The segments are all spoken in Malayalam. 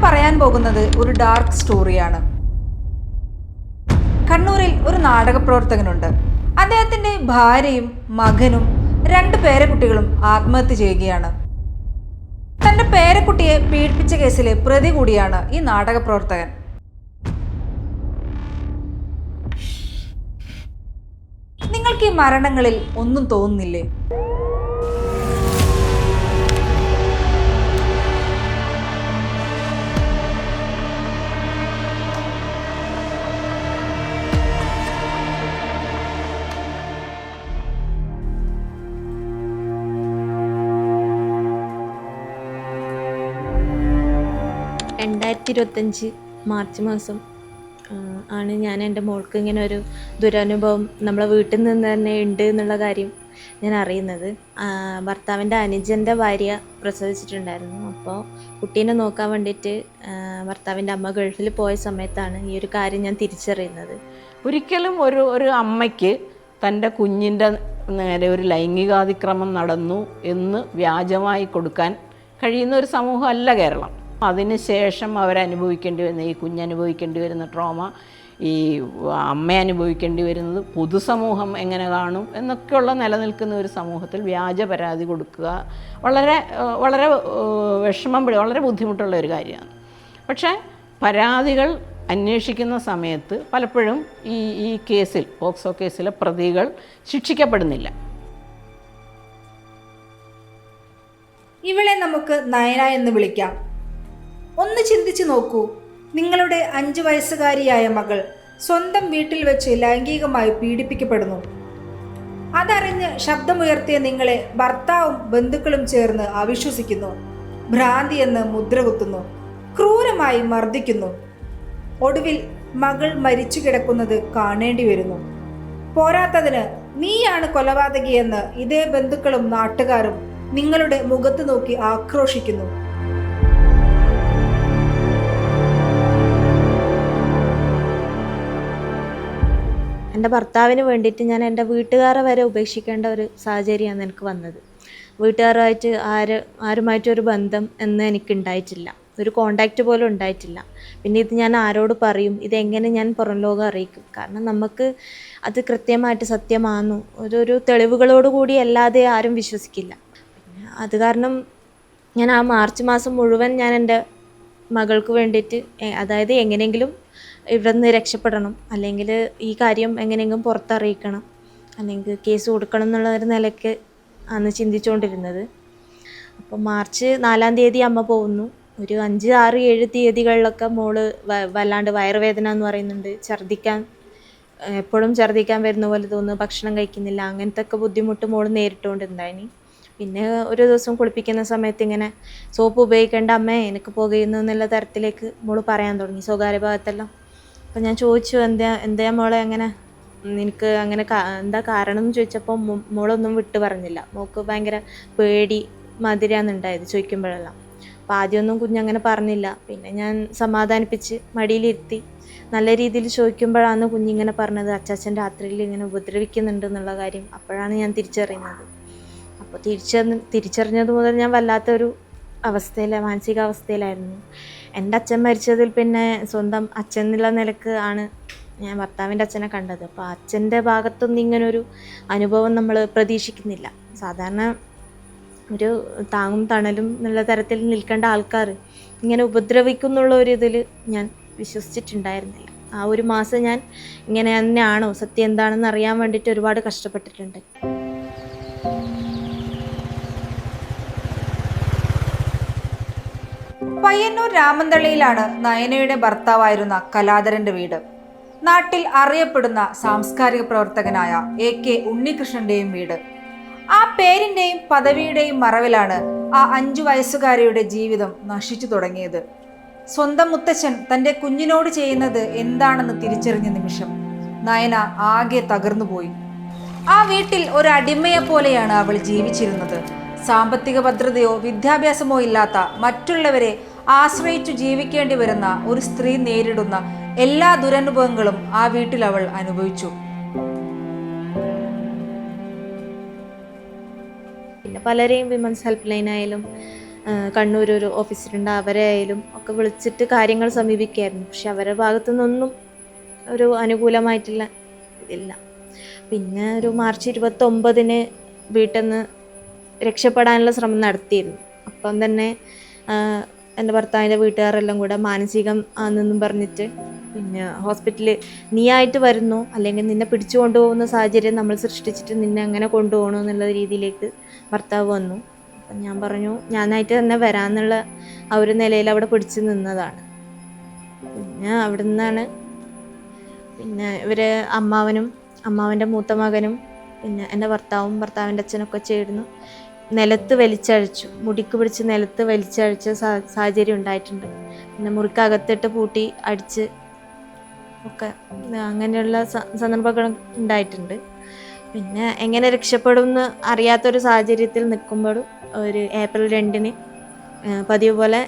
പറയാൻ പോകുന്നത് ഒരു ഡാർക്ക് സ്റ്റോറിയാണ്. കണ്ണൂരിൽ ഒരു നാടക പ്രവർത്തകനുണ്ട്. അദ്ദേഹത്തിന്റെ ഭാര്യയും മകനും 2 പേരക്കുട്ടികളും ആത്മഹത്യ ചെയ്യുകയാണ്. തന്റെ പേരക്കുട്ടിയെ പീഡിപ്പിച്ച കേസിലെ പ്രതി കൂടിയാണ് ഈ നാടക പ്രവർത്തകൻ. നിങ്ങൾക്ക് ഈ മരണങ്ങളിൽ ഒന്നും തോന്നുന്നില്ലേ? മാർച്ച് മാസം ആണ് ഞാൻ എൻ്റെ മോൾക്ക് ഇങ്ങനെ ഒരു ദുരനുഭവം നമ്മളെ വീട്ടിൽ നിന്ന് തന്നെ ഉണ്ട് എന്നുള്ള കാര്യം ഞാൻ അറിയുന്നത്. ഭർത്താവിൻ്റെ അനുജൻ്റെ ഭാര്യ പ്രസവിച്ചിട്ടുണ്ടായിരുന്നു. അപ്പോൾ കുട്ടീനെ നോക്കാൻ വേണ്ടിയിട്ട് ഭർത്താവിൻ്റെ അമ്മ ഗൾഫിൽ പോയ സമയത്താണ് ഈ ഒരു കാര്യം ഞാൻ തിരിച്ചറിയുന്നത്. ഒരിക്കലും ഒരു അമ്മയ്ക്ക് തൻ്റെ കുഞ്ഞിൻ്റെ നേരെ ഒരു ലൈംഗികാതിക്രമം നടന്നു എന്ന് വ്യാജമായി കൊടുക്കാൻ കഴിയുന്ന ഒരു സമൂഹമല്ല കേരളം. അതിനുശേഷം അവരനുഭവിക്കേണ്ടി വരുന്ന ഈ കുഞ്ഞനുഭവിക്കേണ്ടി വരുന്ന ട്രോമ, ഈ അമ്മ അനുഭവിക്കേണ്ടി വരുന്നത് പൊതുസമൂഹം എങ്ങനെ കാണും എന്നൊക്കെയുള്ള നിലനിൽക്കുന്ന ഒരു സമൂഹത്തിൽ വ്യാജ പരാതി കൊടുക്കുക വളരെ വളരെ വളരെ ബുദ്ധിമുട്ടുള്ള ഒരു കാര്യമാണ്. പക്ഷേ പരാതികൾ അന്വേഷിക്കുന്ന സമയത്ത് പലപ്പോഴും ഈ കേസിൽ, പോക്സോ കേസിലെ പ്രതികൾ ശിക്ഷിക്കപ്പെടുന്നില്ല. ഇവളെ നമുക്ക് നയന എന്ന് വിളിക്കാം. ഒന്ന് ചിന്തിച്ചു നോക്കൂ. നിങ്ങളുടെ 5 വയസ്സുകാരിയായ മകൾ സ്വന്തം വീട്ടിൽ വെച്ച് ലൈംഗികമായി പീഡിപ്പിക്കപ്പെടുന്നു. അതറിഞ്ഞ് ശബ്ദമുയർത്തിയ നിങ്ങളെ ഭർത്താവും ബന്ധുക്കളും ചേർന്ന് അവിശ്വസിക്കുന്നു, ഭ്രാന്തി എന്ന് മുദ്രകുത്തുന്നു, ക്രൂരമായി മർദ്ദിക്കുന്നു. ഒടുവിൽ മകൾ മരിച്ചു കിടക്കുന്നത് കാണേണ്ടി വരുന്നു. പോരാത്തതിന് നീയാണ് കൊലപാതകിയെന്ന് ഇതേ ബന്ധുക്കളും നാട്ടുകാരും നിങ്ങളുടെ മുഖത്ത് നോക്കി ആക്രോശിക്കുന്നു. എൻ്റെ ഭർത്താവിന് വേണ്ടിയിട്ട് ഞാൻ എൻ്റെ വീട്ടുകാരെ വരെ ഉപേക്ഷിക്കേണ്ട ഒരു സാഹചര്യമാണ് എനിക്ക് വന്നത്. വീട്ടുകാരുമായിട്ട് ആരുമായിട്ടൊരു ബന്ധം എന്ന് എനിക്കുണ്ടായിട്ടില്ല, ഒരു കോണ്ടാക്റ്റ് പോലും ഉണ്ടായിട്ടില്ല. പിന്നെ ഇത് ഞാൻ ആരോട് പറയും? ഇതെങ്ങനെ ഞാൻ പുറം ലോകം അറിയിക്കും? കാരണം നമുക്ക് അത് കൃത്യമായിട്ട് സത്യമാണെന്നു ഒരു തെളിവുകളോടുകൂടി അല്ലാതെ ആരും വിശ്വസിക്കില്ല. പിന്നെ അത് കാരണം ഞാൻ ആ മാർച്ച് മാസം മുഴുവൻ ഞാൻ എൻ്റെ മകൾക്ക് വേണ്ടിയിട്ട്, അതായത് എങ്ങനെയെങ്കിലും ഇവിടെ നിന്ന് രക്ഷപ്പെടണം, അല്ലെങ്കിൽ ഈ കാര്യം എങ്ങനെയെങ്കിലും പുറത്തറിയിക്കണം, അല്ലെങ്കിൽ കേസ് കൊടുക്കണം എന്നുള്ള ഒരു നിലയ്ക്ക് ആണ് ചിന്തിച്ചുകൊണ്ടിരുന്നത്. അപ്പോൾ മാർച്ച് 4-ാം തീയതി അമ്മ പോകുന്നു. ഒരു 5, 6, 7 തീയതികളിലൊക്കെ മോള് വല്ലാണ്ട് വയറുവേദന എന്ന് പറയുന്നുണ്ട്, എപ്പോഴും ഛർദ്ദിക്കാൻ വരുന്ന പോലെ തോന്നുന്നു, ഭക്ഷണം കഴിക്കുന്നില്ല, അങ്ങനത്തെ ഒക്കെ ബുദ്ധിമുട്ട് മോള് നേരിട്ടുകൊണ്ടിരുന്നായിനി. പിന്നെ ഒരു ദിവസം കുളിപ്പിക്കുന്ന സമയത്ത് ഇങ്ങനെ സോപ്പ് ഉപയോഗിക്കേണ്ട അമ്മേ എനിക്ക് പുകയുന്നു എന്നുള്ള തരത്തിലേക്ക് മോള് പറയാൻ തുടങ്ങി, സ്വകാര്യ ഭാഗത്തെല്ലാം. അപ്പം ഞാൻ ചോദിച്ചു, എന്താ മോളെ അങ്ങനെ, നിനക്ക് അങ്ങനെ എന്താ കാരണം എന്ന് ചോദിച്ചപ്പോൾ മോളൊന്നും വിട്ടു പറഞ്ഞില്ല. മോൾക്ക് ഭയങ്കര പേടി മധുരയാണെന്നുണ്ടായത് ചോദിക്കുമ്പോഴെല്ലാം. അപ്പോൾ ആദ്യമൊന്നും കുഞ്ഞങ്ങനെ പറഞ്ഞില്ല. പിന്നെ ഞാൻ സമാധാനിപ്പിച്ച് മടിയിലിരുത്തി നല്ല രീതിയിൽ ചോദിക്കുമ്പോഴാണ് കുഞ്ഞിങ്ങനെ പറഞ്ഞത്, അച്ചാച്ചൻ രാത്രിയിൽ ഇങ്ങനെ ഉപദ്രവിക്കുന്നുണ്ട് എന്നുള്ള കാര്യം. അപ്പോഴാണ് ഞാൻ തിരിച്ചറിയുന്നത്. അപ്പോൾ തിരിച്ചറിഞ്ഞത് മുതൽ ഞാൻ വല്ലാത്തൊരു മാനസികാവസ്ഥയിലായിരുന്നു. എൻ്റെ അച്ഛൻ മരിച്ചതിൽ പിന്നെ സ്വന്തം അച്ഛൻ എന്നുള്ള നിലക്ക് ആണ് ഞാൻ ഭർത്താവിൻ്റെ അച്ഛനെ കണ്ടത്. അപ്പോൾ അച്ഛൻ്റെ ഭാഗത്തൊന്നും ഇങ്ങനൊരു അനുഭവം നമ്മൾ പ്രതീക്ഷിക്കുന്നില്ല. സാധാരണ ഒരു താങ്ങും തണലും എന്നുള്ള തരത്തിൽ നിൽക്കേണ്ട ആൾക്കാർ ഇങ്ങനെ ഉപദ്രവിക്കുന്നുള്ള ഒരു ഇതിൽ ഞാൻ വിശ്വസിച്ചിട്ടുണ്ടായിരുന്നില്ല. ആ ഒരു മാസം ഞാൻ ഇങ്ങനെ തന്നെയാണോ, സത്യം എന്താണെന്ന് അറിയാൻ വേണ്ടിയിട്ട് ഒരുപാട് കഷ്ടപ്പെട്ടിട്ടുണ്ട്. പയ്യന്നൂർ രാമന്തളിയിലാണ് നയനയുടെ ഭർത്താവായിരുന്ന കലാധരന്റെ വീട്. നാട്ടിൽ അറിയപ്പെടുന്ന സാംസ്കാരിക പ്രവർത്തകനായ AK ഉണ്ണികൃഷ്ണന്റെയും വീട്. ആ പേരിന്റെയും പദവിയുടെയും മറവിലാണ് ആ 5 വയസ്സുകാരിയുടെ ജീവിതം നശിച്ചു തുടങ്ങിയത്. സ്വന്തം മുത്തച്ഛൻ തന്റെ കുഞ്ഞിനോട് ചെയ്യുന്നത് എന്താണെന്ന് തിരിച്ചറിഞ്ഞ നിമിഷം നയന ആകെ തകർന്നുപോയി. ആ വീട്ടിൽ ഒരു അടിമയെ പോലെയാണ് അവൾ ജീവിച്ചിരുന്നത്. സാമ്പത്തിക ഭദ്രതയോ വിദ്യാഭ്യാസമോ ഇല്ലാത്ത, മറ്റുള്ളവരെ ആശ്രയിച്ചു ജീവിക്കേണ്ടി വരുന്ന ഒരു സ്ത്രീ നേരിടുന്ന എല്ലാ ദുരനുഭവങ്ങളും ആ വീട്ടിൽ അവൾ അനുഭവിച്ചു. പിന്നെ പലരെയും വിമൻസ് ഹെൽപ്പ് ലൈൻ ആയാലും കണ്ണൂർ ഒരു ഓഫീസറുണ്ട്, അവരെ ആയാലും ഒക്കെ വിളിച്ചിട്ട് കാര്യങ്ങൾ സമീപിക്കുകയായിരുന്നു. പക്ഷെ അവരുടെ ഭാഗത്തു നിന്നൊന്നും ഒരു അനുകൂലമായിട്ടുള്ള ഇതില്ല. പിന്നെ ഒരു മാർച്ച് 29 വീട്ടിൽ നിന്ന് രക്ഷപ്പെടാനുള്ള ശ്രമം നടത്തിയിരുന്നു. അപ്പം തന്നെ എൻ്റെ ഭർത്താവിൻ്റെ വീട്ടുകാരെല്ലാം കൂടെ മാനസികം ആണെന്നും പറഞ്ഞിട്ട് പിന്നെ ഹോസ്പിറ്റലിൽ നീയായിട്ട് വരുന്നു, അല്ലെങ്കിൽ നിന്നെ പിടിച്ചു കൊണ്ടുപോകുന്ന സാഹചര്യം നമ്മൾ സൃഷ്ടിച്ചിട്ട് നിന്നെ അങ്ങനെ കൊണ്ടുപോകണോ എന്നുള്ള രീതിയിലേക്ക് ഭർത്താവ് വന്നു. അപ്പം ഞാൻ പറഞ്ഞു ഞാനായിട്ട് തന്നെ വരാമെന്നുള്ള ആ ഒരു നിലയിൽ അവിടെ പിടിച്ച് നിന്നതാണ്. പിന്നെ അവിടെ നിന്നാണ് പിന്നെ ഇവർ അമ്മാവൻ്റെ മൂത്ത മകനും പിന്നെ എൻ്റെ ഭർത്താവിൻ്റെ അച്ഛനൊക്കെ ചേർന്ന് നിലത്ത് വലിച്ചഴിച്ചു, മുടിക്ക് പിടിച്ച് നിലത്ത് വലിച്ചഴിച്ച സാഹചര്യം ഉണ്ടായിട്ടുണ്ട്. പിന്നെ മുറിക്കകത്തിട്ട് പൂട്ടി അടിച്ച് ഒക്കെ അങ്ങനെയുള്ള സന്ദർഭങ്ങൾ ഉണ്ടായിട്ടുണ്ട്. പിന്നെ എങ്ങനെ രക്ഷപ്പെടും എന്ന് അറിയാത്തൊരു സാഹചര്യത്തിൽ നിൽക്കുമ്പോഴും ഒരു ഏപ്രിൽ 2 പതിവ് പോലെ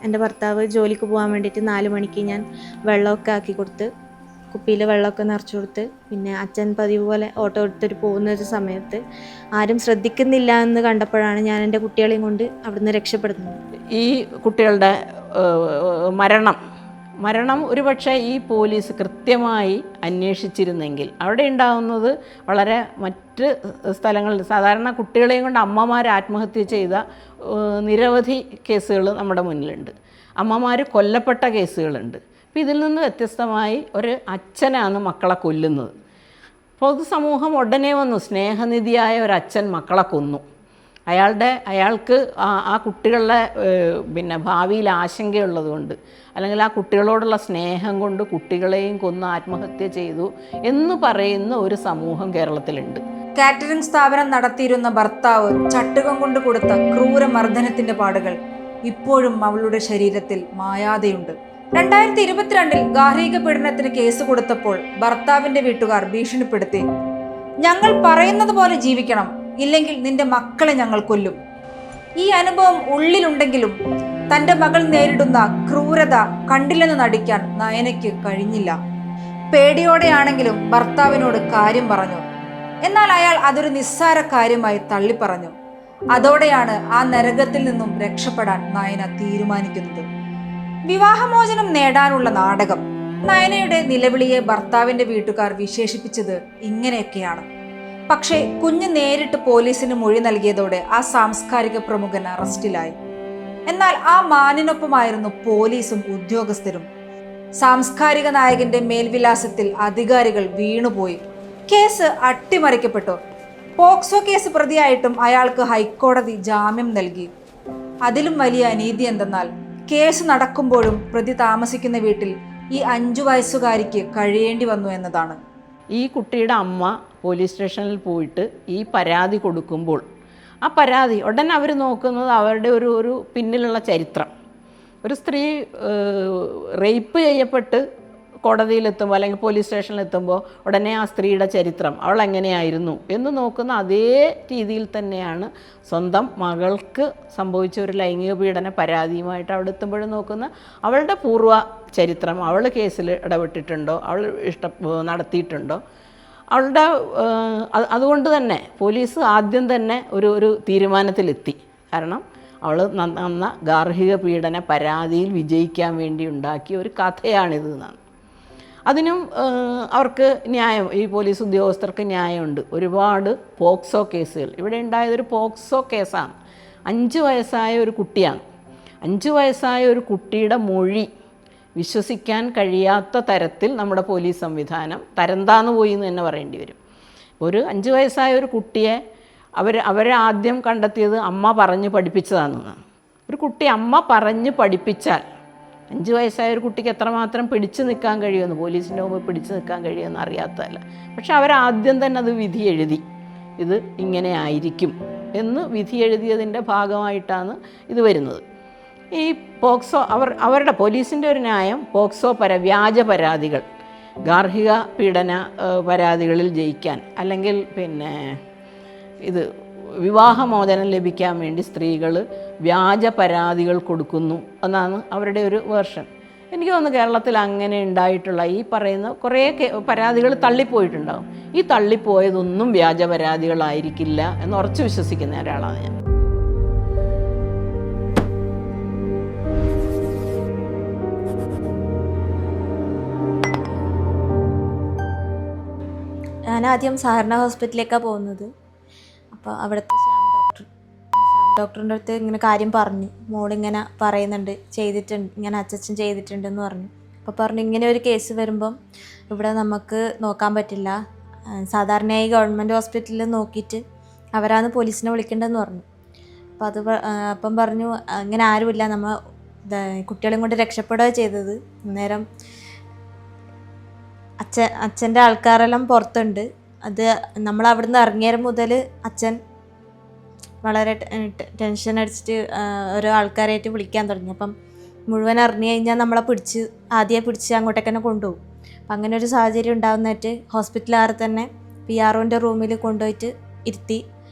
എൻ്റെ ഭർത്താവ് ജോലിക്ക് പോകാൻ വേണ്ടിയിട്ട് 4 മണിക്ക് ഞാൻ വെള്ളമൊക്കെ ആക്കി കൊടുത്ത്, കുപ്പിയിൽ വെള്ളമൊക്കെ നിറച്ചു കൊടുത്ത്, പിന്നെ അച്ഛൻ പതിവ് പോലെ ഓട്ടോ എടുത്തിട്ട് പോകുന്ന ഒരു സമയത്ത് ആരും ശ്രദ്ധിക്കുന്നില്ല എന്ന് കണ്ടപ്പോഴാണ് ഞാൻ എൻ്റെ കുട്ടികളെയും കൊണ്ട് അവിടുന്ന് രക്ഷപ്പെടുന്നത്. ഈ കുട്ടികളുടെ മരണം ഒരുപക്ഷെ ഈ പോലീസ് കൃത്യമായി അന്വേഷിച്ചിരുന്നെങ്കിൽ അവിടെ ഉണ്ടാകുന്നത് വളരെ മറ്റ് സ്ഥലങ്ങളിൽ സാധാരണ കുട്ടികളെയും കൊണ്ട് അമ്മമാർ ആത്മഹത്യ ചെയ്ത നിരവധി കേസുകൾ നമ്മുടെ മുന്നിലുണ്ട്. അമ്മമാർ കൊല്ലപ്പെട്ട കേസുകളുണ്ട്. അപ്പോൾ ഇതിൽ നിന്ന് വ്യത്യസ്തമായി ഒരു അച്ഛനാണ് മക്കളെ കൊല്ലുന്നത്. പൊതുസമൂഹം ഉടനെ വന്നു, സ്നേഹനിധിയായ ഒരു അച്ഛൻ മക്കളെ കൊന്നു, അയാൾക്ക് ആ കുട്ടികളുടെ പിന്നെ ഭാവിയിൽ ആശങ്കയുള്ളതുകൊണ്ട്, അല്ലെങ്കിൽ ആ കുട്ടികളോടുള്ള സ്നേഹം കൊണ്ട് കുട്ടികളെയും കൊന്ന് ആത്മഹത്യ ചെയ്തു എന്ന് പറയുന്ന ഒരു സമൂഹം കേരളത്തിലുണ്ട്. കാറ്ററിംഗ് സ്ഥാപനം നടത്തിയിരുന്ന ഭർത്താവ് ചട്ടുകം കൊണ്ട് കൊടുത്ത ക്രൂരമർദ്ദനത്തിന്റെ പാടുകൾ ഇപ്പോഴും അവളുടെ ശരീരത്തിൽ മായാതെയുണ്ട്. 2022 ഗാർഹിക പീഡനത്തിന് കേസ് കൊടുത്തപ്പോൾ ഭർത്താവിന്റെ വീട്ടുകാർ ഭീഷണിപ്പെടുത്തി, ഞങ്ങൾ പറയുന്നത് പോലെ ജീവിക്കണം, ഇല്ലെങ്കിൽ നിന്റെ മക്കളെ ഞങ്ങൾ കൊല്ലും. ഈ അനുഭവം ഉള്ളിലുണ്ടെങ്കിലും തൻ്റെ മകൾ നേരിടുന്ന ക്രൂരത കണ്ടില്ലെന്ന് നടിക്കാൻ നയനയ്ക്ക് കഴിഞ്ഞില്ല. പേടിയോടെയാണെങ്കിലും ഭർത്താവിനോട് കാര്യം പറഞ്ഞു. എന്നാൽ അയാൾ അതൊരു നിസ്സാര കാര്യമായി തള്ളിപ്പറഞ്ഞു. അതോടെയാണ് ആ നരകത്തിൽ നിന്നും രക്ഷപ്പെടാൻ നയന തീരുമാനിക്കുന്നത്. വിവാഹമോചനം നേടാനുള്ള നാടകം. നയനയുടെ നിലവിളിയെ ഭർത്താവിന്റെ വീട്ടുകാർ വിശേഷിപ്പിച്ചത് ഇങ്ങനെയൊക്കെയാണ്. പക്ഷേ കുഞ്ഞ് നേരിട്ട് പോലീസിന് മൊഴി നൽകിയതോടെ ആ സാംസ്കാരിക പ്രമുഖൻ അറസ്റ്റിലായി. എന്നാൽ ആ മാനിനൊപ്പമായിരുന്നു പോലീസും ഉദ്യോഗസ്ഥരും. സാംസ്കാരിക നായകന്റെ മേൽവിലാസത്തിൽ അധികാരികൾ വീണുപോയി. കേസ് അട്ടിമറിക്കപ്പെട്ടു. പോക്സോ കേസ് പ്രതിയായിട്ടും അയാൾക്ക് ഹൈക്കോടതി ജാമ്യം നൽകി. അതിലും വലിയ അനീതി എന്തെന്നാൽ കേസ് നടക്കുമ്പോഴും പ്രതി താമസിക്കുന്ന വീട്ടിൽ ഈ 5 വയസ്സുകാരിക്ക് കഴിയേണ്ടി വന്നു എന്നതാണ്. ഈ കുട്ടിയുടെ അമ്മ പോലീസ് സ്റ്റേഷനിൽ പോയിട്ട് ഈ പരാതി കൊടുക്കുമ്പോൾ ആ പരാതി ഉടനെ അവർ നോക്കുന്നത് അവരുടെ ഒരു പിന്നിലുള്ള ചരിത്രം. ഒരു സ്ത്രീ റേപ്പ് ചെയ്യപ്പെട്ട് കോടതിയിലെത്തുമ്പോൾ അല്ലെങ്കിൽ പോലീസ് സ്റ്റേഷനിലെത്തുമ്പോൾ ഉടനെ ആ സ്ത്രീയുടെ ചരിത്രം, അവൾ എങ്ങനെയായിരുന്നു എന്ന് നോക്കുന്ന അതേ രീതിയിൽ തന്നെയാണ് സ്വന്തം മകൾക്ക് സംഭവിച്ച ഒരു ലൈംഗിക പീഡന പരാതിയുമായിട്ട് അവിടെ എത്തുമ്പോഴും നോക്കുന്ന അവളുടെ പൂർവ്വ ചരിത്രം. അവൾ കേസിൽ ഇടപെട്ടിട്ടുണ്ടോ, അവൾ നടത്തിയിട്ടുണ്ടോ, അവളുടെ അതുകൊണ്ട് തന്നെ പോലീസ് ആദ്യം തന്നെ ഒരു തീരുമാനത്തിലെത്തി. കാരണം അവൾ നന്ന ഗാർഹിക പീഡന പരാതിയിൽ വിജയിക്കാൻ വേണ്ടി ഉണ്ടാക്കിയ ഒരു കഥയാണിത് എന്നാണ്. അതിനും അവർക്ക് ന്യായം, ഈ പോലീസ് ഉദ്യോഗസ്ഥർക്ക് ന്യായമുണ്ട്. ഒരുപാട് പോക്സോ കേസുകൾ ഇവിടെ ഉണ്ടായതൊരു പോക്സോ കേസാണ്. 5 വയസ്സായ ഒരു കുട്ടിയാണ്. 5 വയസ്സായ ഒരു കുട്ടിയുടെ മൊഴി വിശ്വസിക്കാൻ കഴിയാത്ത തരത്തിൽ നമ്മുടെ പോലീസ് സംവിധാനം തരംതാന്നു പോയി എന്ന് തന്നെ പറയേണ്ടി വരും. ഒരു 5 വയസ്സായ ഒരു കുട്ടിയെ അവരെ ആദ്യം കണ്ടെത്തിയത് അമ്മ പറഞ്ഞ് പഠിപ്പിച്ചതാണെന്നാണ്. ഒരു കുട്ടി അമ്മ പറഞ്ഞ് പഠിപ്പിച്ചാൽ 5 വയസ്സായ ഒരു കുട്ടിക്ക് എത്രമാത്രം പിടിച്ചു നിൽക്കാൻ കഴിയുമെന്ന്, പോലീസിൻ്റെ മുമ്പ് പിടിച്ചു നിൽക്കാൻ കഴിയുമെന്ന് അറിയാത്തതല്ല. പക്ഷെ അവരാദ്യം തന്നെ അത് വിധി എഴുതി, ഇത് ഇങ്ങനെ ആയിരിക്കും എന്ന് വിധി എഴുതിയതിൻ്റെ ഭാഗമായിട്ടാണ് ഇത് വരുന്നത്. ഈ പോക്സോ അവരുടെ പോലീസിൻ്റെ ഒരു ന്യായം പോക്സോ വ്യാജ പരാതികൾ, ഗാർഹിക പീഡന പരാതികളിൽ ജയിക്കാൻ, അല്ലെങ്കിൽ പിന്നെ ഇത് വിവാഹമോചനം ലഭിക്കാൻ വേണ്ടി സ്ത്രീകൾ വ്യാജ പരാതികൾ കൊടുക്കുന്നു എന്നാണ് അവരുടെ ഒരു വേർഷൻ. എനിക്ക് തോന്നുന്നു കേരളത്തിൽ അങ്ങനെ ഉണ്ടായിട്ടുള്ള ഈ പറയുന്ന കുറേ പരാതികൾ തള്ളിപ്പോയിട്ടുണ്ടാകും. ഈ തള്ളിപ്പോയതൊന്നും വ്യാജ പരാതികളായിരിക്കില്ല എന്ന് ഉറച്ചു വിശ്വസിക്കുന്ന ഒരാളാണ് ഞാൻ. ആദ്യം സഹകരണ ഹോസ്പിറ്റലിലേക്കാണ് പോകുന്നത്. അപ്പോൾ അവിടുത്തെ ശ്യാം ഡോക്ടറിൻ്റെ അടുത്ത് ഇങ്ങനെ കാര്യം പറഞ്ഞു, മോളിങ്ങനെ പറയുന്നുണ്ട്, ചെയ്തിട്ടുണ്ട്, ഇങ്ങനെ അച്ഛൻ ചെയ്തിട്ടുണ്ടെന്ന് പറഞ്ഞു. അപ്പോൾ പറഞ്ഞു ഇങ്ങനെ ഒരു കേസ് വരുമ്പം ഇവിടെ നമുക്ക് നോക്കാൻ പറ്റില്ല, സാധാരണയായി ഗവൺമെൻറ് ഹോസ്പിറ്റലിൽ നോക്കിയിട്ട് അവരാണ് പോലീസിനെ വിളിക്കേണ്ടതെന്ന് പറഞ്ഞു. അപ്പം പറഞ്ഞു ഇങ്ങനെ ആരുമില്ല, നമ്മൾ കുട്ടികളെയും കൊണ്ട് രക്ഷപ്പെടുക ചെയ്തത്. അന്നേരം അച്ഛൻ്റെ ആൾക്കാരെല്ലാം പുറത്തുണ്ട്. അത് നമ്മൾ അവിടുന്ന് ഇറങ്ങിയത് മുതൽ അച്ഛൻ വളരെ ടെൻഷൻ അടിച്ചിട്ട് ഓരോ ആൾക്കാരായിട്ട് വിളിക്കാൻ തുടങ്ങി. അപ്പം മുഴുവൻ അറിഞ്ഞു കഴിഞ്ഞാൽ നമ്മളെ ആദ്യം പിടിച്ച് അങ്ങോട്ടേക്ക് തന്നെ കൊണ്ടുപോകും. അപ്പം അങ്ങനെ ഒരു സാഹചര്യം ഉണ്ടാകുന്നിട്ട് ഹോസ്പിറ്റലുകാർ തന്നെ PROൻ്റെ റൂമിൽ കൊണ്ടുപോയിട്ട് ഇരുത്തി.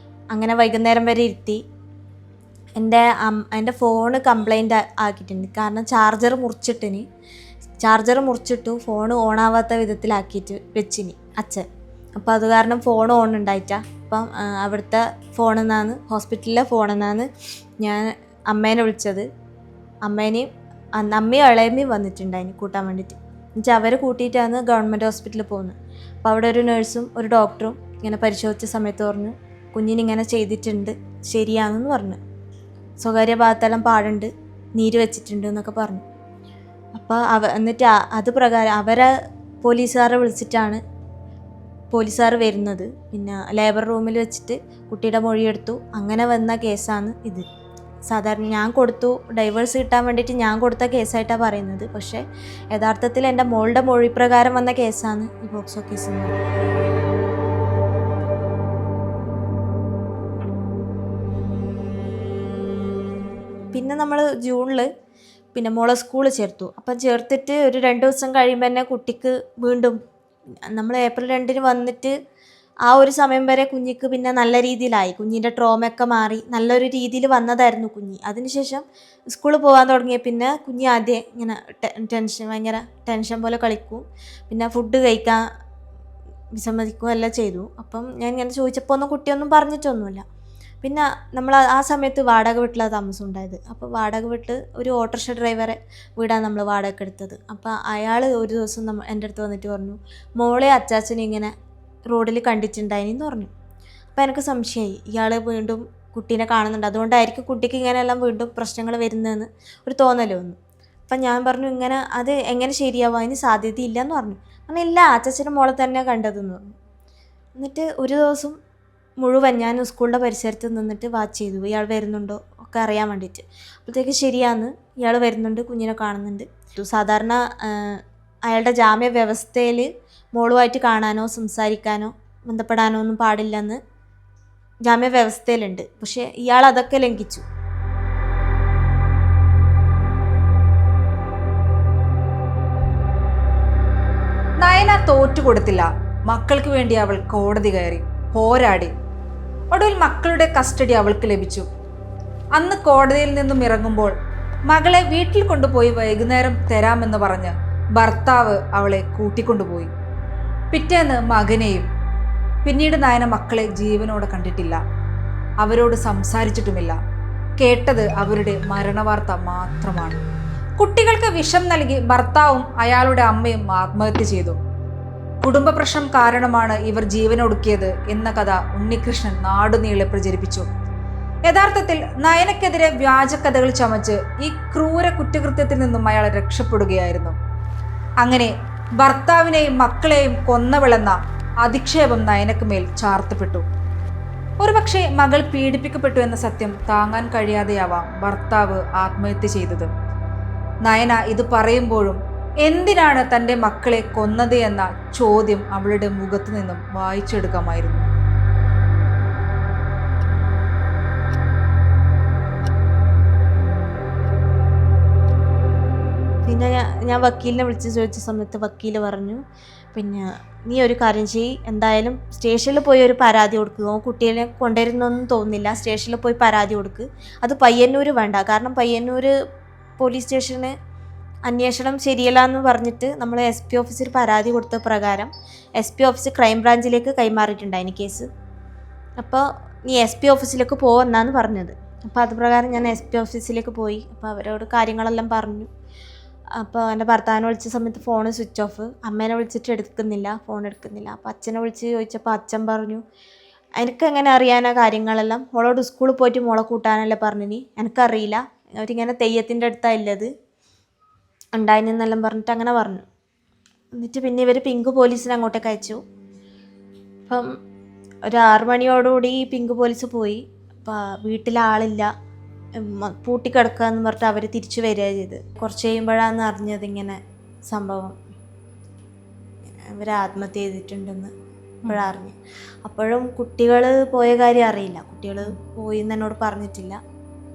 അങ്ങനെ വൈകുന്നേരം വരെ ഇരുത്തി. എൻ്റെ ഫോണ് കംപ്ലൈൻ്റ് ആക്കിയിട്ടുണ്ട്. കാരണം ചാർജർ മുറിച്ചിട്ടു ഫോൺ ഓണാവാത്ത വിധത്തിലാക്കിയിട്ട് വെച്ചിനി അച്ഛൻ. അപ്പോൾ അത് കാരണം ഫോൺ ഓൺ ഉണ്ടായിട്ടാ. അപ്പം അവിടുത്തെ ഹോസ്പിറ്റലിലെ ഫോണിൽ നിന്നാണ് ഞാൻ അമ്മേനെ വിളിച്ചത്. അമ്മയും ഇളയമ്മയും വന്നിട്ടുണ്ടായിന് കൂട്ടാൻ വേണ്ടിയിട്ട്. എന്നുവെച്ചാൽ അവരെ കൂട്ടിയിട്ടാണ് ഗവൺമെൻറ് ഹോസ്പിറ്റലിൽ പോകുന്നത്. അപ്പോൾ അവിടെ ഒരു നഴ്സും ഒരു ഡോക്ടറും ഇങ്ങനെ പരിശോധിച്ച സമയത്ത് പറഞ്ഞു കുഞ്ഞിനിങ്ങനെ ചെയ്തിട്ടുണ്ട്, ശരിയാണെന്ന് പറഞ്ഞു. സ്വകാര്യ ഭാഗത്തെല്ലാം പാടുണ്ട്, നീര് വെച്ചിട്ടുണ്ട് എന്നൊക്കെ പറഞ്ഞു. അപ്പോൾ എന്നിട്ട് അത് പ്രകാരം അവരെ പോലീസുകാരെ വിളിച്ചിട്ടാണ് പോലീസുകാർ വരുന്നത്. പിന്നെ ലേബർ റൂമിൽ വെച്ചിട്ട് കുട്ടിയുടെ മൊഴിയെടുത്തു. അങ്ങനെ വന്ന കേസാണ് ഇത്. സാധാരണ ഞാൻ ഡൈവേഴ്സ് കിട്ടാൻ വേണ്ടിയിട്ട് ഞാൻ കൊടുത്ത കേസായിട്ടാണ് പറയുന്നത്. പക്ഷേ യഥാർത്ഥത്തിൽ എൻ്റെ മോളുടെ മൊഴി പ്രകാരം വന്ന കേസാണ് ഈ പോക്സോ കേസ്. പിന്നെ നമ്മൾ ജൂണിൽ പിന്നെ മോളെ സ്കൂളിൽ ചേർത്തു. അപ്പം ചേർത്തിട്ട് ഒരു 2 ദിവസം കഴിയുമ്പോൾ തന്നെ കുട്ടിക്ക് വീണ്ടും നമ്മൾ ഏപ്രിൽ 2 വന്നിട്ട് ആ ഒരു സമയം വരെ കുഞ്ഞിക്ക് പിന്നെ നല്ല രീതിയിലായി. കുഞ്ഞിൻ്റെ ട്രോമയൊക്കെ മാറി നല്ലൊരു രീതിയിൽ വന്നതായിരുന്നു കുഞ്ഞ്. അതിനുശേഷം സ്കൂളിൽ പോകാൻ തുടങ്ങിയ പിന്നെ കുഞ്ഞ് ആദ്യം ഇങ്ങനെ ഭയങ്കര ടെൻഷൻ പോലെ കളിക്കും. പിന്നെ ഫുഡ് കഴിക്കാൻ വിസമ്മതിക്കും എല്ലാം ചെയ്തു. അപ്പം ഞാൻ ഇങ്ങനെ ചോദിച്ചപ്പോൾ കുട്ടിയൊന്നും പറഞ്ഞിട്ടൊന്നുമില്ല. പിന്നെ നമ്മൾ ആ സമയത്ത് വാടക വീട്ടിലാണ് താമസം ഉണ്ടായത്. അപ്പോൾ വാടക വീട്ടിൽ ഒരു ഓട്ടോറിക്ഷ ഡ്രൈവറെ വീടാണ് നമ്മൾ വാടക എടുത്തത്. അപ്പോൾ അയാൾ ഒരു ദിവസം എൻ്റെ അടുത്ത് വന്നിട്ട് പറഞ്ഞു മോളെ അച്ചാച്ചനെ ഇങ്ങനെ റോഡിൽ കണ്ടിട്ടുണ്ടായിന്ന് പറഞ്ഞു. അപ്പോൾ എനിക്ക് സംശയമായി, ഇയാൾ വീണ്ടും കുട്ടീനെ കാണുന്നുണ്ട്, അതുകൊണ്ടായിരിക്കും കുട്ടിക്ക് ഇങ്ങനെയെല്ലാം വീണ്ടും പ്രശ്നങ്ങൾ വരുന്നതെന്ന് ഒരു തോന്നൽ വന്നു. അപ്പം ഞാൻ പറഞ്ഞു ഇങ്ങനെ അത് എങ്ങനെ ശരിയാവും, അതിന് സാധ്യതയില്ല എന്ന് പറഞ്ഞു. അങ്ങനെ ഇല്ല, അച്ചാച്ചൻ്റെ മോളെ തന്നെ കണ്ടതെന്ന് പറഞ്ഞു. എന്നിട്ട് ഒരു ദിവസം മുഴുവൻ ഞാൻ സ്കൂളിൻ്റെ പരിസരത്ത് നിന്നിട്ട് വാച്ച് ചെയ്തു, ഇയാൾ വരുന്നുണ്ടോ ഒക്കെ അറിയാൻ വേണ്ടിയിട്ട്. അപ്പോഴത്തേക്ക് ശരിയാന്ന്, ഇയാൾ വരുന്നുണ്ട്, കുഞ്ഞിനെ കാണുന്നുണ്ട്. സാധാരണ അയാളുടെ ജാമ്യ വ്യവസ്ഥയിൽ മോളുമായിട്ട് കാണാനോ സംസാരിക്കാനോ ബന്ധപ്പെടാനോ ഒന്നും പാടില്ലെന്ന് ജാമ്യ വ്യവസ്ഥയിലുണ്ട്. പക്ഷേ ഇയാൾ അതൊക്കെ ലംഘിച്ചു. നയന തോറ്റുകൊടുത്തില്ല. മക്കൾക്ക് വേണ്ടി അവൾ കോടതി കയറി, പോരാടി. ഒടുവിൽ മക്കളുടെ കസ്റ്റഡി അവൾക്ക് ലഭിച്ചു. അന്ന് കോടതിയിൽ നിന്നും ഇറങ്ങുമ്പോൾ മകളെ വീട്ടിൽ കൊണ്ടുപോയി വൈകുന്നേരം തരാമെന്ന് പറഞ്ഞ് ഭർത്താവ് അവളെ കൂട്ടിക്കൊണ്ടുപോയി. പിറ്റേന്ന് മകനെയും. പിന്നീട് നയന മക്കളെ ജീവനോടെ കണ്ടിട്ടില്ല, അവരോട് സംസാരിച്ചിട്ടുമില്ല. കേട്ടത് അവരുടെ മരണവാർത്ത മാത്രമാണ്. കുട്ടികൾക്ക് വിഷം നൽകി ഭർത്താവും അയാളുടെ അമ്മയും ആത്മഹത്യ ചെയ്തു. കുടുംബ പ്രശ്നം കാരണമാണ് ഇവർ ജീവനൊടുക്കിയത് എന്ന കഥ ഉണ്ണികൃഷ്ണൻ നാടുനീളെ പ്രചരിപ്പിച്ചു. യഥാർത്ഥത്തിൽ നയനക്കെതിരെ വ്യാജക്കഥകൾ ചമച്ച് ഈ ക്രൂര കുറ്റകൃത്യത്തിൽ നിന്നും അയാൾ രക്ഷപ്പെടുകയായിരുന്നു. അങ്ങനെ ഭർത്താവിനെയും മക്കളെയും കൊന്നവളെന്ന അധിക്ഷേപം നയനക്ക് മേൽ ചാർത്തപ്പെട്ടു. ഒരുപക്ഷെ മകൾ പീഡിപ്പിക്കപ്പെട്ടു എന്ന സത്യം താങ്ങാൻ കഴിയാതെയാവാം ഭർത്താവ് ആത്മഹത്യ ചെയ്തത്. നയന ഇത് പറയുമ്പോഴും എന്തിനാണ് തൻ്റെ മക്കളെ കൊന്നത് എന്ന ചോദ്യം അവളുടെ മുഖത്തു നിന്നും വായിച്ചെടുക്കാമായിരുന്നു. പിന്നെ ഞാൻ വക്കീലിനെ വിളിച്ച് ചോദിച്ച സമയത്ത് വക്കീൽ പറഞ്ഞു, പിന്നെ നീ ഒരു കാര്യം ചെയ്യ്, എന്തായാലും സ്റ്റേഷനിൽ പോയി ഒരു പരാതി കൊടുക്കുക. കുട്ടീനെ കൊണ്ടുവരുന്നൊന്നും തോന്നുന്നില്ല, സ്റ്റേഷനിൽ പോയി പരാതി കൊടുക്കുക. അത് പയ്യന്നൂർ വേണ്ട, കാരണം പയ്യന്നൂർ പോലീസ് സ്റ്റേഷന് അന്വേഷണം ശരിയല്ല എന്ന് പറഞ്ഞിട്ട് നമ്മൾ SP ഓഫീസിൽ പരാതി കൊടുത്ത പ്രകാരം SP ഓഫീസ് ക്രൈംബ്രാഞ്ചിലേക്ക് കൈമാറിയിട്ടുണ്ടായിന് കേസ്. അപ്പോൾ നീ SP ഓഫീസിലേക്ക് പോകുമെന്നാണ് പറഞ്ഞത്. അപ്പോൾ അത് പ്രകാരം ഞാൻ SP ഓഫീസിലേക്ക് പോയി. അപ്പോൾ അവരോട് കാര്യങ്ങളെല്ലാം പറഞ്ഞു. അപ്പോൾ എൻ്റെ ഭർത്താവിനെ വിളിച്ച സമയത്ത് ഫോൺ സ്വിച്ച് ഓഫ്, അമ്മേനെ വിളിച്ചിട്ട് എടുക്കുന്നില്ല, ഫോൺ എടുക്കുന്നില്ല. അപ്പോൾ അച്ഛനെ വിളിച്ച് ചോദിച്ചപ്പോൾ അച്ഛൻ പറഞ്ഞു, എനിക്കെങ്ങനെ അറിയാനാ കാര്യങ്ങളെല്ലാം, മോളോട് സ്കൂളിൽ പോയിട്ട് മോളെ കൂട്ടാനല്ലേ പറഞ്ഞിനി, എനിക്കറിയില്ല, അവരിങ്ങനെ തെയ്യത്തിൻ്റെ അടുത്താണ് ഉള്ളത് ഉണ്ടായിനെന്നെല്ലാം പറഞ്ഞിട്ട് അങ്ങനെ പറഞ്ഞു. എന്നിട്ട് പിന്നെ ഇവർ പിങ്ക് പോലീസിനെ അങ്ങോട്ടേക്ക് അയച്ചു. അപ്പം ഒരു 6 മണിയോടുകൂടി പിങ്ക് പോലീസ് പോയി. അപ്പോൾ വീട്ടിലാളില്ല, പൂട്ടിക്കിടക്കുക എന്ന് പറഞ്ഞിട്ട് അവർ തിരിച്ചു വരിക ചെയ്ത്. കുറച്ച് കഴിയുമ്പോഴാണ് അറിഞ്ഞത് ഇങ്ങനെ സംഭവം, ഇവർ ആത്മഹത്യ ചെയ്തിട്ടുണ്ടെന്ന് ഇപ്പോഴറിഞ്ഞു. അപ്പോഴും കുട്ടികൾ പോയ കാര്യം അറിയില്ല, കുട്ടികൾ പോയി എന്ന് എന്നോട് പറഞ്ഞിട്ടില്ല.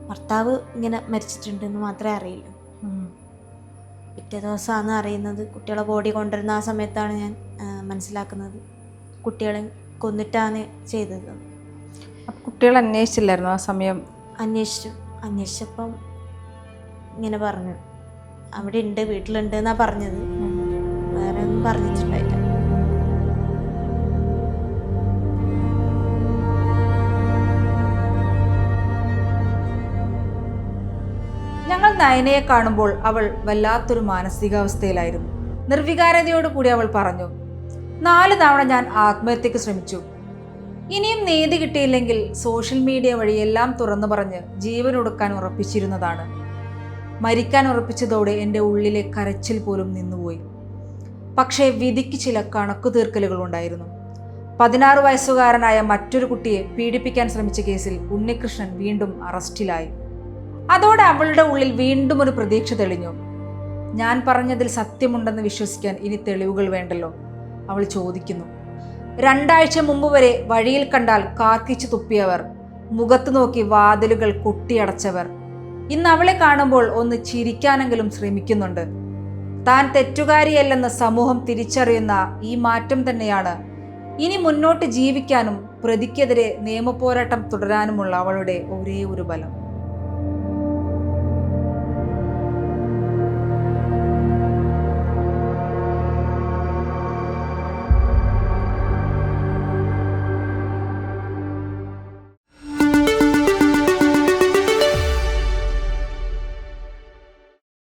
ഭർത്താവ് ഇങ്ങനെ മരിച്ചിട്ടുണ്ടെന്ന് മാത്രമേ അറിയില്ല. പിറ്റേ ദിവസമാണ് അറിയുന്നത്. കുട്ടികളെ ബോഡി കൊണ്ടുവരുന്ന ആ സമയത്താണ് ഞാൻ മനസ്സിലാക്കുന്നത് കുട്ടികളെ കൊന്നിട്ടാണ് ചെയ്തത്. അപ്പം കുട്ടികൾ അന്വേഷിച്ചില്ലായിരുന്നു ആ സമയം? അന്വേഷിച്ചപ്പം ഇങ്ങനെ പറഞ്ഞു, അവിടെ ഉണ്ട്, വീട്ടിലുണ്ട് എന്നാണ് പറഞ്ഞത്, വേറെ ഒന്നും പറഞ്ഞിട്ടുണ്ടായില്ല. ഞങ്ങൾ നയനയെ കാണുമ്പോൾ അവൾ വല്ലാത്തൊരു മാനസികാവസ്ഥയിലായിരുന്നു. നിർവികാരതയോടുകൂടി അവൾ പറഞ്ഞു, 4 തവണ ഞാൻ ആത്മഹത്യക്ക് ശ്രമിച്ചു. ഇനിയും നീതി കിട്ടിയില്ലെങ്കിൽ സോഷ്യൽ മീഡിയ വഴി എല്ലാം തുറന്നു പറഞ്ഞ് ജീവൻ ഒടുക്കാൻ ഉറപ്പിച്ചിരുന്നതാണ്. മരിക്കാൻ ഉറപ്പിച്ചതോടെ എൻ്റെ ഉള്ളിലെ കരച്ചിൽ പോലും നിന്നുപോയി. പക്ഷേ വിധിക്ക് ചില കണക്കു തീർക്കലുകൾ ഉണ്ടായിരുന്നു. 16 വയസ്സുകാരനായ മറ്റൊരു കുട്ടിയെ പീഡിപ്പിക്കാൻ ശ്രമിച്ച കേസിൽ ഉണ്ണികൃഷ്ണൻ വീണ്ടും അറസ്റ്റിലായി. അതോടെ അവളുടെ ഉള്ളിൽ വീണ്ടും ഒരു പ്രതീക്ഷ തെളിഞ്ഞു. ഞാൻ പറഞ്ഞതിൽ സത്യമുണ്ടെന്ന് വിശ്വസിക്കാൻ ഇനി തെളിവുകൾ വേണ്ടല്ലോ, അവൾ ചോദിക്കുന്നു. 2 ആഴ്ച മുമ്പ് വരെ വഴിയിൽ കണ്ടാൽ കാർക്കിച്ചു തുപ്പിയവർ, മുഖത്ത് നോക്കി വാതിലുകൾ കൊട്ടിയടച്ചവർ, ഇന്ന് അവളെ കാണുമ്പോൾ ഒന്ന് ചിരിക്കാനെങ്കിലും ശ്രമിക്കുന്നുണ്ട്. താൻ തെറ്റുകാരിയല്ലെന്ന് സമൂഹം തിരിച്ചറിയുന്ന ഈ മാറ്റം തന്നെയാണ് ഇനി മുന്നോട്ട് ജീവിക്കാനും പ്രതിക്കെതിരെ നിയമപോരാട്ടം തുടരാനുമുള്ള അവളുടെ ഒരേ ഒരു ബലം.